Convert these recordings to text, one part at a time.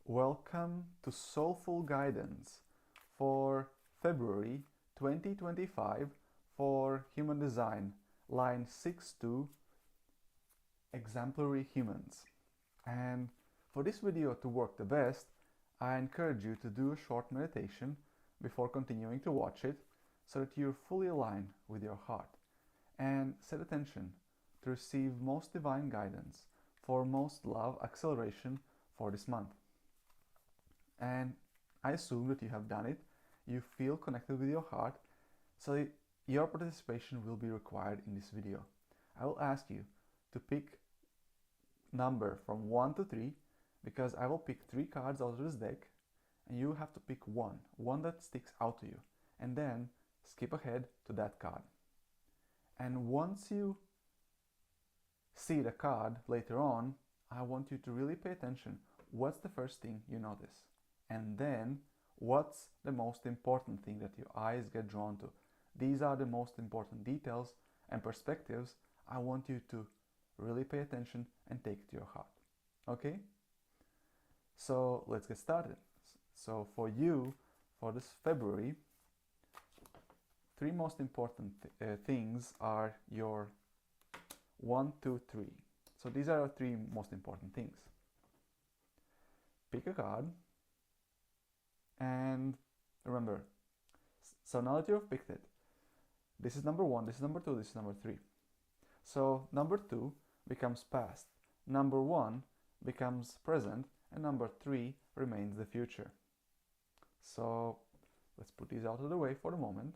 Welcome to Soulful Guidance for February 2025 for Human Design, line 6-2, Exemplary Humans. And for this video to work the best, I encourage you to do a short meditation before continuing to watch it so that you're fully aligned with your heart and set attention to receive most divine guidance for most love acceleration for this month. And I assume that you have done it, you feel connected with your heart, so your participation will be required in this video. I will ask you to pick number from 1 to 3 because I will pick 3 cards out of this deck and you have to pick one that sticks out to you, and then skip ahead to that card. And once you see the card later on, I want you to really pay attention. What's the first thing you notice? And then what's the most important thing that your eyes get drawn to? These are the most important details and perspectives I want you to really pay attention and take to your heart. Okay? So let's get started. So for you, for this February, 3 most important things are your 1, 2, 3. So these are our 3 most important things. Pick a card and remember, so now that you've picked it, this is number 1, this is number 2, this is number 3. So number 2 becomes past, number 1 becomes present, and number 3 remains the future. So let's put these out of the way for the moment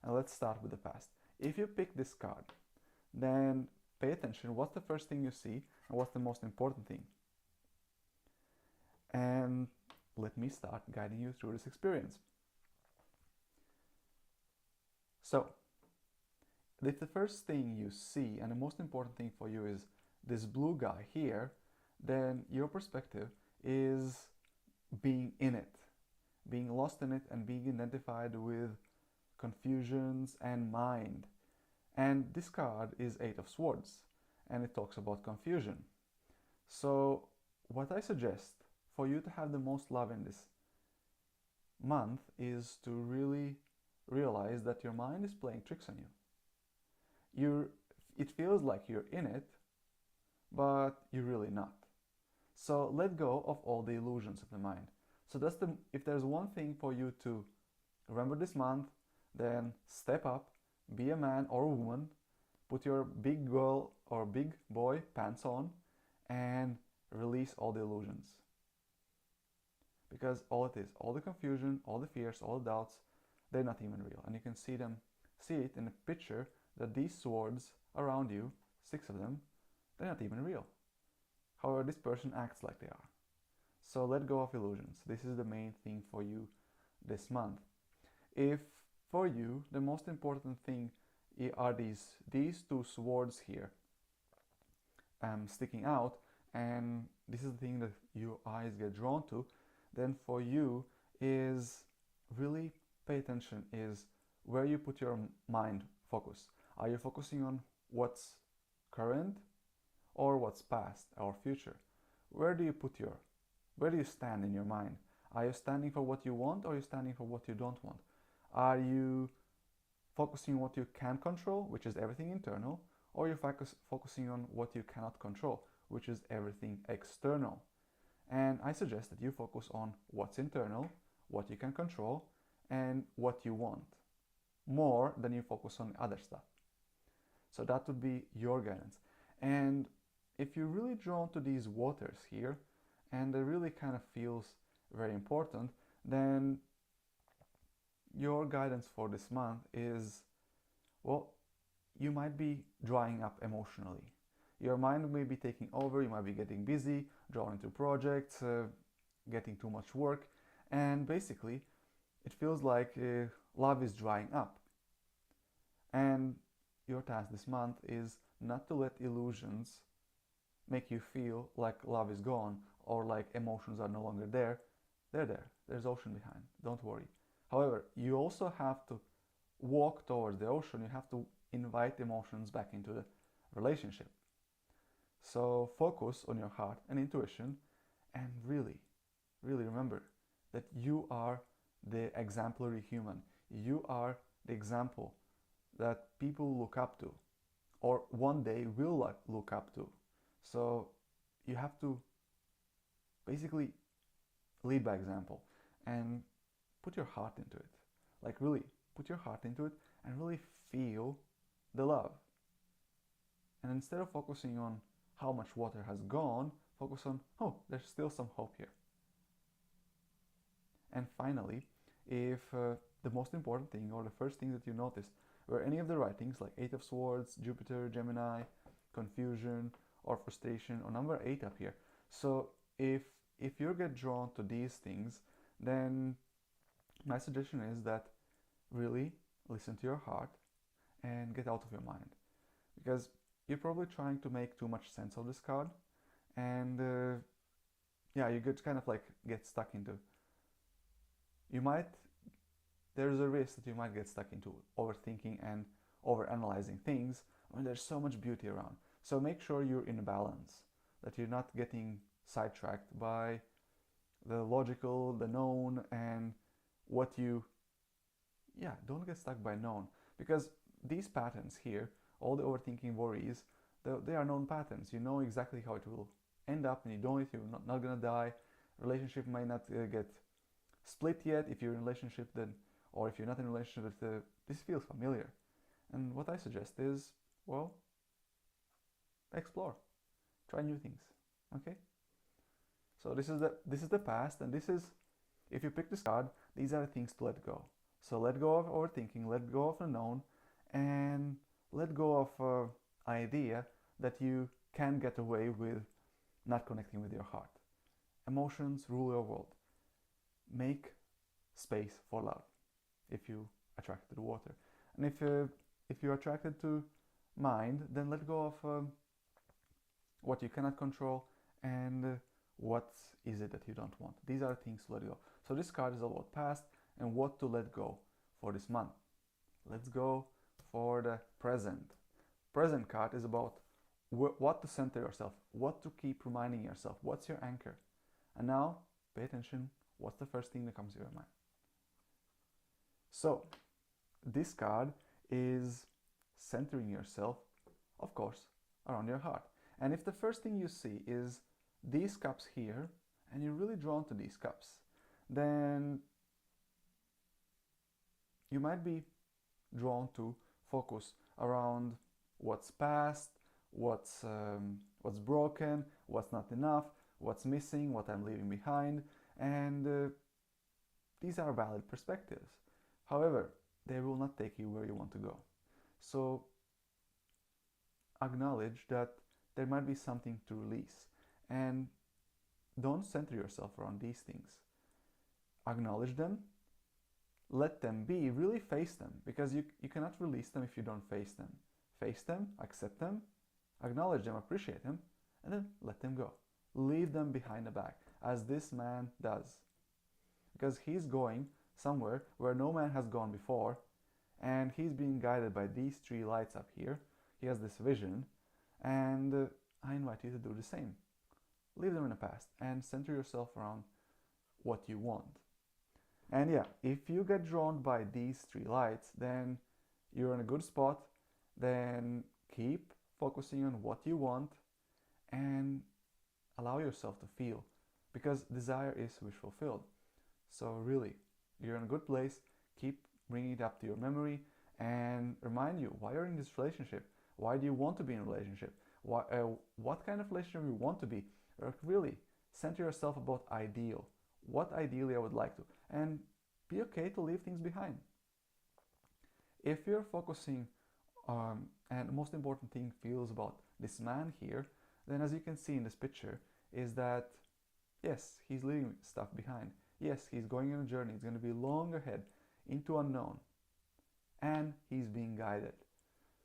and let's start with the past. If you pick this card, then pay attention. What's the first thing you see and what's the most important thing? And let me start guiding you through this experience. So, if the first thing you see and the most important thing for you is this blue guy here, then your perspective is being in it, being lost in it and being identified with confusions and mind. And this card is 8 of Swords and it talks about confusion. So what I suggest for you to have the most love in this month is to really realize that your mind is playing tricks on you. It feels like you're in it, but you're really not. So let go of all the illusions of the mind. So if there's one thing for you to remember this month, then step up, be a man or a woman, put your big girl or big boy pants on and release all the illusions. Because all it is, all the confusion, all the fears, all the doubts, they're not even real. And you can see it in the picture that these swords around you, 6 of them, they're not even real. However, this person acts like they are. So let go of illusions. This is the main thing for you this month. If for you the most important thing are these 2 swords here sticking out, and this is the thing that your eyes get drawn to, then for you is really pay attention is where you put your mind focus. Are you focusing on what's current or what's past or future? Where do you stand in your mind? Are you standing for what you want or are you standing for what you don't want? Are you focusing on what you can control, which is everything internal, or are you focusing on what you cannot control, which is everything external? And I suggest that you focus on what's internal, what you can control, and what you want, more than you focus on other stuff. So that would be your guidance. And if you're really drawn to these waters here, and it really kind of feels very important, then your guidance for this month is, well, you might be drying up emotionally. Your mind may be taking over, you might be getting busy, drawn into projects, getting too much work, and basically it feels like love is drying up. And your task this month is not to let illusions make you feel like love is gone or like emotions are no longer there. They're there. There's ocean behind. Don't worry. However, you also have to walk towards the ocean. You have to invite emotions back into the relationship. So focus on your heart and intuition and really really remember that you are the exemplary human. You are the example that people look up to, or one day will look up to. So you have to basically lead by example and put your heart into it. Like, really put your heart into it and really feel the love. And instead of focusing on how much water has gone, focus on, oh, there's still some hope here. And finally, if the most important thing, or the first thing that you notice were any of the writings, like Eight of Swords, Jupiter, Gemini, confusion, or frustration, or number 8 up here. So if you get drawn to these things, then my suggestion is that really listen to your heart and get out of your mind, because you're probably trying to make too much sense of this card, and yeah, you get kind of like get stuck into, there's a risk that you might get stuck into overthinking and overanalyzing things when there's so much beauty around. So make sure you're in a balance, that you're not getting sidetracked by the logical, the known, and what you, yeah, don't get stuck by known, because these patterns here, all the overthinking worries, they are known patterns. You know exactly how it will end up, and you know it, you're not gonna die. Relationship might not get split yet. If you're in a relationship, then, or if you're not in a relationship, this feels familiar. And what I suggest is, well, explore, try new things. Okay. So this is the past, and this is, if you pick this card, these are the things to let go. So let go of overthinking, let go of the known, and let go of idea that you can get away with not connecting with your heart. Emotions rule your world. Make space for love if you attracted to water. And if you're attracted to mind, then let go of what you cannot control, and what is it that you don't want. These are things to let go. So this card is all about past and what to let go for this month. Let's go for the present. Present card is about what to center yourself, what to keep reminding yourself, what's your anchor. And now pay attention, what's the first thing that comes to your mind? So this card is centering yourself, of course, around your heart. And if the first thing you see is these cups here, and you're really drawn to these cups, then you might be drawn to focus around what's past, what's broken, what's not enough, what's missing, what I'm leaving behind, and these are valid perspectives. However, they will not take you where you want to go. So acknowledge that there might be something to release, and don't center yourself around these things. Acknowledge them, let them be, really face them, because you cannot release them if you don't face them. Face them, accept them, acknowledge them, appreciate them, and then let them go. Leave them behind the back, as this man does. Because he's going somewhere where no man has gone before, and he's being guided by these 3 lights up here. He has this vision, and I invite you to do the same. Leave them in the past and center yourself around what you want. And yeah, if you get drawn by these 3 lights, then you're in a good spot. Then keep focusing on what you want and allow yourself to feel, because desire is wish fulfilled. So really, you're in a good place. Keep bringing it up to your memory and remind you why you're in this relationship. Why do you want to be in a relationship? What kind of relationship you want to be? Really center yourself about ideal. What ideally I would like to, and be okay to leave things behind. If you're focusing and the most important thing feels about this man here, then as you can see in this picture is that yes, he's leaving stuff behind. Yes, he's going on a journey. It's going to be long ahead into unknown, and he's being guided.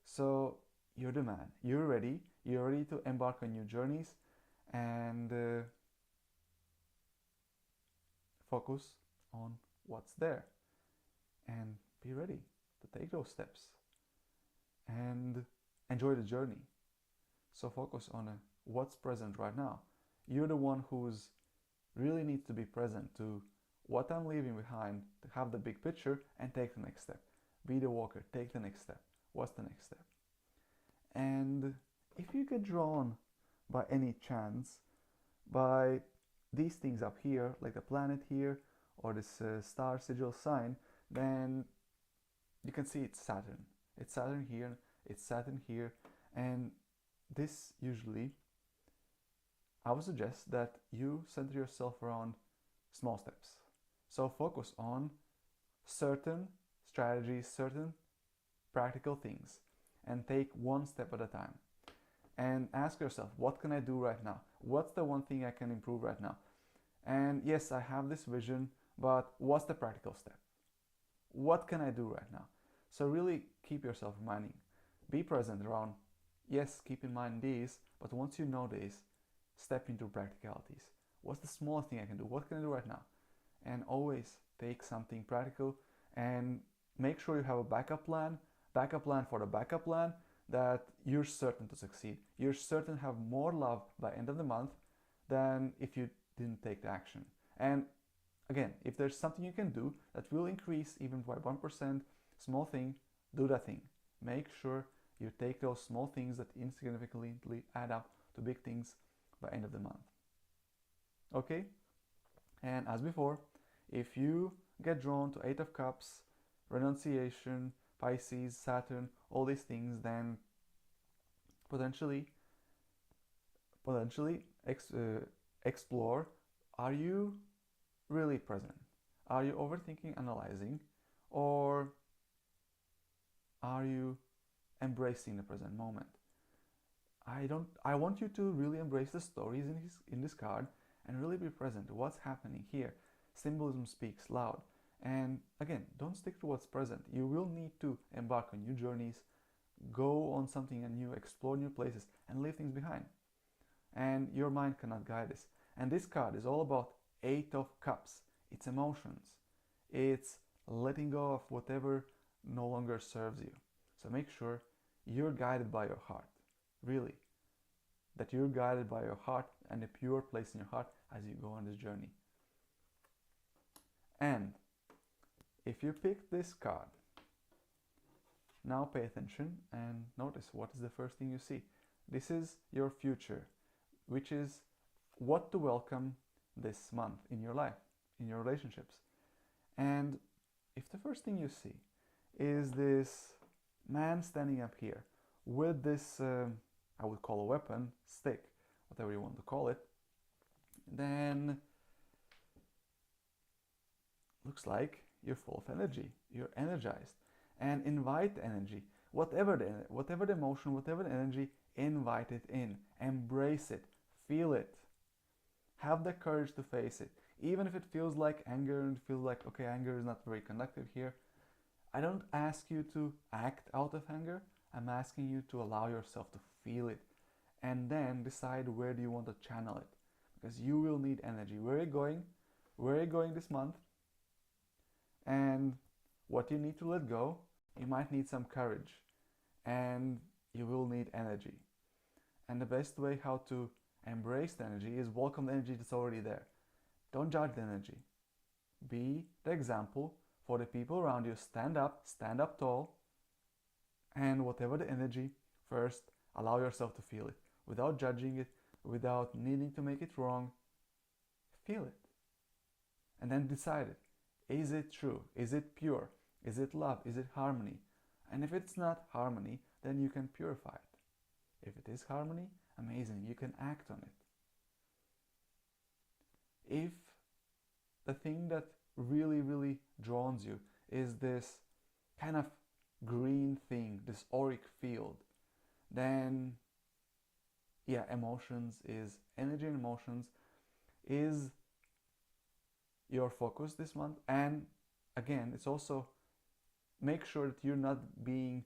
So you're the man. You're ready to embark on new journeys, and focus on what's there and be ready to take those steps and enjoy the journey. So focus on what's present right now. You're the one who's really needs to be present to what I'm leaving behind, to have the big picture and take the next step. Be the walker, take the next step. What's the next step? And if you get drawn by any chance by these things up here, like the planet here or this star sigil sign, then you can see it's Saturn. It's Saturn here, it's Saturn here, and this usually, I would suggest that you center yourself around small steps. So focus on certain strategies, certain practical things, and take one step at a time. And ask yourself, what can I do right now? What's the one thing I can improve right now? And yes, I have this vision, but what's the practical step? What can I do right now? So really keep yourself reminding. Be present around, yes, keep in mind these, but once you know these, step into practicalities. What's the smallest thing I can do? What can I do right now? And always take something practical and make sure you have a backup plan for the backup plan, that you're certain to succeed. You're certain to have more love by end of the month than if you didn't take the action. And again, if there's something you can do that will increase even by 1%, small thing, do that thing. Make sure you take those small things that insignificantly add up to big things by end of the month. Okay? And as before, if you get drawn to 8 of Cups, renunciation, Pisces, Saturn, all these things, then potentially explore, are you really present? Are you overthinking, analyzing, or are you embracing the present moment? I want you to really embrace the stories in this card and really be present to what's happening here. Symbolism speaks loud. And again, don't stick to what's present. You will need to embark on new journeys, go on something new, explore new places, and leave things behind. And your mind cannot guide this. And this card is all about 8 of Cups. It's emotions. It's letting go of whatever no longer serves you. So make sure you're guided by your heart. Really. That you're guided by your heart and a pure place in your heart as you go on this journey. And if you pick this card, now pay attention and notice what is the first thing you see. This is your future, which is what to welcome this month in your life, in your relationships. And if the first thing you see is this man standing up here with this, I would call a weapon, stick, whatever you want to call it, then looks like you're full of energy, you're energized, and invite energy. Whatever the emotion, whatever the energy, invite it in, embrace it, feel it, have the courage to face it. Even if it feels like anger and feels like, okay, anger is not very conductive here, I don't ask you to act out of anger. I'm asking you to allow yourself to feel it and then decide where do you want to channel it, because you will need energy. Where are you going? Where are you going this month? And what you need to let go, you might need some courage and you will need energy. And the best way how to embrace the energy is welcome the energy that's already there. Don't judge the energy. Be the example for the people around you. Stand up tall, and whatever the energy, first allow yourself to feel it without judging it, without needing to make it wrong. Feel it and then decide it. Is it true? Is it pure? Is it love? Is it harmony? And if it's not harmony, then you can purify it. If it is harmony, amazing, you can act on it. If the thing that really draws you is this kind of green thing, this auric field, then yeah, emotions is energy, and emotions is your focus this month. And again, it's also make sure that you're not being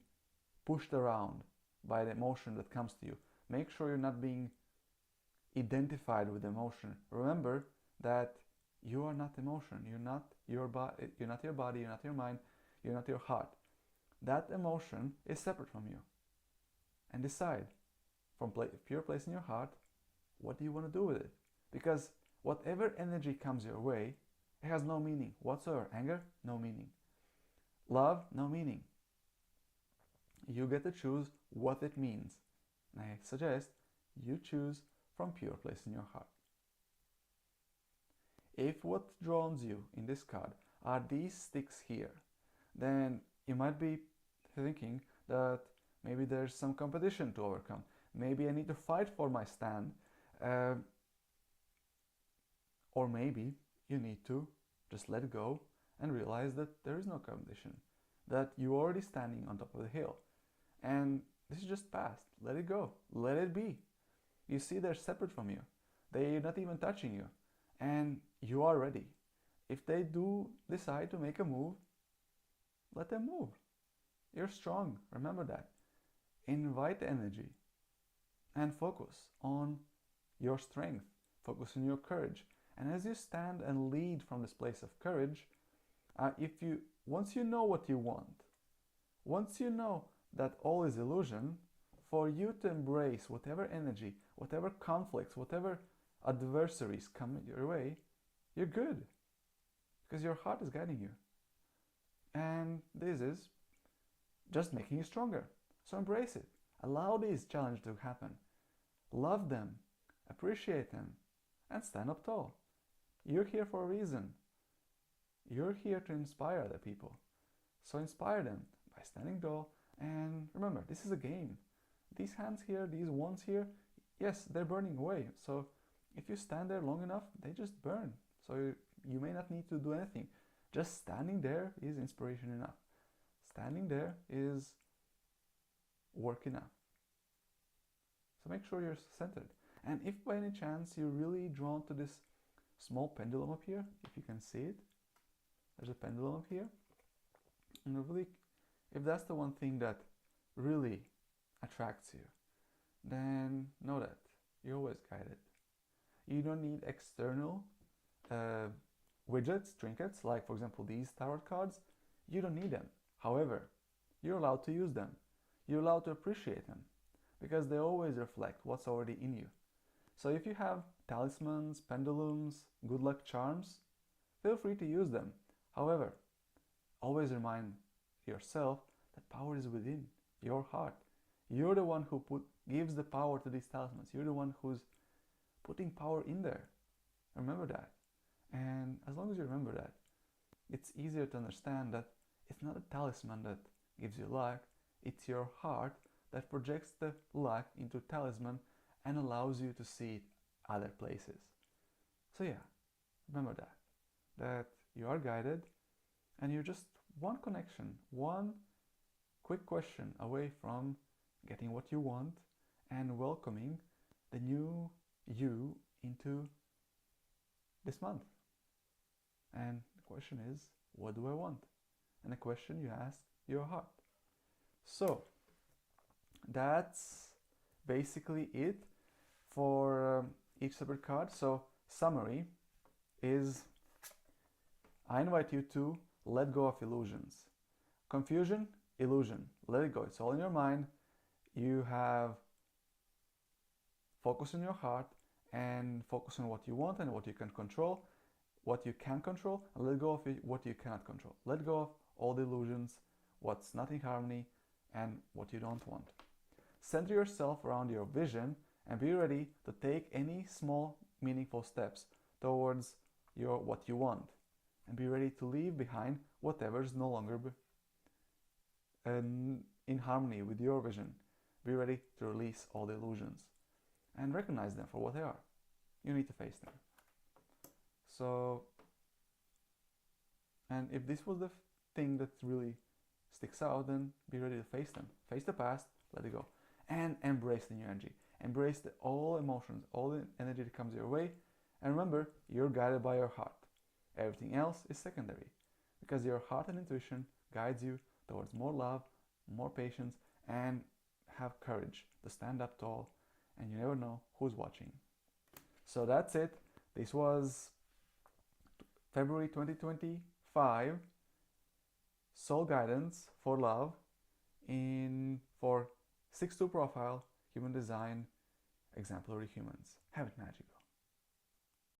pushed around by the emotion that comes to you. Make sure you're not being identified with emotion. Remember that you are not emotion. You're not your body. You're not your body. You're not your mind. You're not your heart. That emotion is separate from you. And decide from pure place in your heart, what do you want to do with it? Because Whatever energy comes your way, it has no meaning whatsoever. Anger, no meaning. Love, no meaning. You get to choose what it means. And I suggest you choose from pure place in your heart. If what draws you in this card are these sticks here, then you might be thinking that maybe there's some competition to overcome. Maybe I need to fight for my stand. Or maybe you need to just let go and realize that there is no competition, that you're already standing on top of the hill. And this is just past. Let it go. Let it be. You see, they're separate from you. They're not even touching you. And you are ready. If they do decide to make a move, let them move. You're strong. Remember that. Invite energy and focus on your strength. Focus on your courage. And as you stand and lead from this place of courage, once you know what you want, once you know that all is illusion, for you to embrace whatever energy, whatever conflicts, whatever adversaries come your way, you're good. Because your heart is guiding you. And this is just making you stronger. So embrace it. Allow these challenges to happen. Love them, appreciate them, and stand up tall. You're here for a reason. You're here to inspire other people. So inspire them by standing tall. And remember, this is a game. These hands here, these wands here, yes, they're burning away. So if you stand there long enough, they just burn. So you may not need to do anything. Just standing there is inspiration enough. Standing there is work enough. So make sure you're centered. And if by any chance you're really drawn to this small pendulum up here, if you can see it, there's a pendulum up here. And really, if that's the one thing that really attracts you, then know that you're always guided. You don't need external widgets, trinkets, like for example these tarot cards. You don't need them. However, you're allowed to use them. You're allowed to appreciate them because they always reflect what's already in you. So if you have talismans, pendulums, good luck charms, feel free to use them. However, always remind yourself that power is within your heart. You're the one who gives the power to these talismans. You're the one who's putting power in there. Remember that. And as long as you remember that, it's easier to understand that it's not a talisman that gives you luck. It's your heart that projects the luck into a talisman and allows you to see it other places. So yeah, remember that you are guided and you're just one connection, one quick question away from getting what you want and welcoming the new you into this month. And the question is, what do I want? And the question you ask your heart. So that's basically it for each separate card. So summary is, I invite you to let go of illusions. Confusion, illusion. Let it go. It's all in your mind. You have focus on your heart and focus on what you want and what you can control, what you can control, and let go of what you cannot control. Let go of all the illusions, what's not in harmony, and what you don't want. Center yourself around your vision and be ready to take any small, meaningful steps towards what you want. And be ready to leave behind whatever is no longer in harmony with your vision. Be ready to release all the illusions and recognize them for what they are. You need to face them. So, and if this was the thing that really sticks out, then be ready to face them. Face the past, let it go. And embrace the new energy. Embrace all emotions, all the energy that comes your way. And remember, you're guided by your heart. Everything else is secondary because your heart and intuition guides you towards more love, more patience, and have courage to stand up tall, and you never know who's watching. So that's it. This was February 2025 Soul Guidance for Love for 6-2 profile, human design, exemplary humans. Have it magical.